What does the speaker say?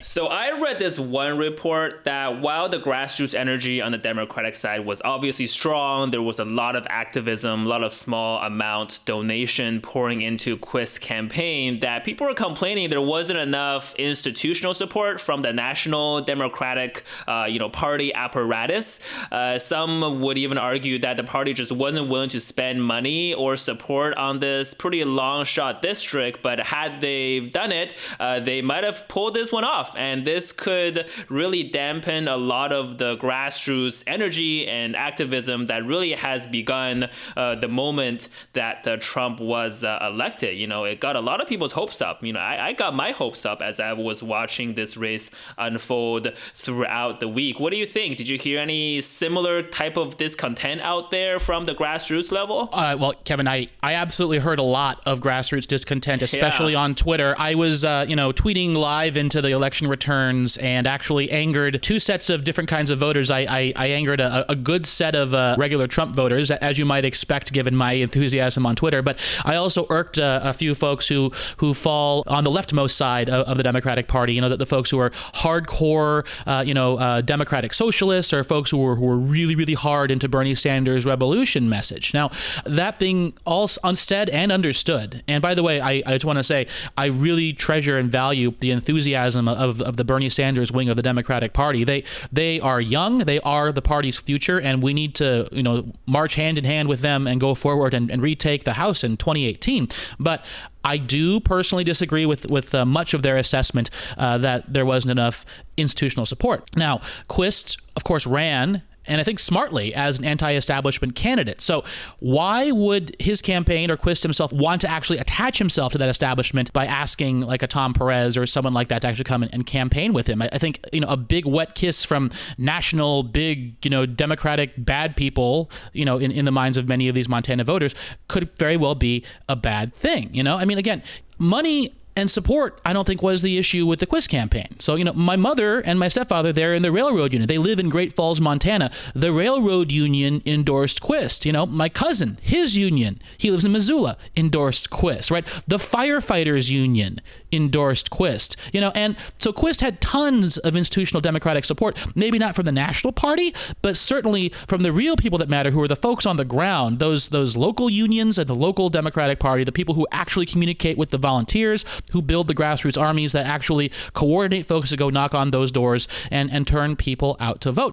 So I read this one report that while the grassroots energy on the Democratic side was obviously strong, there was a lot of activism, a lot of small amount donation pouring into Quist's campaign, that people were complaining there wasn't enough institutional support from the National Democratic Party apparatus. Some would even argue that the party just wasn't willing to spend money or support on this pretty long shot district, but had they done it, they might have pulled this one off. And this could really dampen a lot of the grassroots energy and activism that really has begun the moment that Trump was elected. It got a lot of people's hopes up. I got my hopes up as I was watching this race unfold throughout the week. What do you think? Did you hear any similar type of discontent out there from the grassroots level? Well, Kevin, I absolutely heard a lot of grassroots discontent, especially on Twitter. I was, tweeting live into the election returns and actually angered two sets of different kinds of voters. I angered a good set of regular Trump voters, as you might expect given my enthusiasm on Twitter. But I also irked a few folks who fall on the leftmost side of the Democratic Party. The folks who are hardcore, Democratic socialists, or folks who were really, really hard into Bernie Sanders' revolution message. Now, that being all said and understood, and by the way, I just want to say I really treasure and value the enthusiasm of the Bernie Sanders wing of the Democratic Party. They are young, they are the party's future, and we need to march hand in hand with them and go forward and retake the House in 2018. But I do personally disagree with much of their assessment that there wasn't enough institutional support. Now, Quist, of course, ran, and I think smartly, as an anti-establishment candidate. So why would his campaign or Quist himself want to actually attach himself to that establishment by asking like a Tom Perez or someone like that to actually come and campaign with him? I think, a big wet kiss from national big, Democratic bad people, in the minds of many of these Montana voters could very well be a bad thing. Again, money and support, I don't think, was the issue with the Quist campaign. So, my mother and my stepfather, they're in the railroad union. They live in Great Falls, Montana. The railroad union endorsed Quist. My cousin, his union, he lives in Missoula, endorsed Quist, right? The firefighters union endorsed Quist, and so Quist had tons of institutional Democratic support, maybe not from the National Party, but certainly from the real people that matter, who are the folks on the ground, those local unions and the local Democratic Party, the people who actually communicate with the volunteers, who build the grassroots armies that actually coordinate folks to go knock on those doors and turn people out to vote.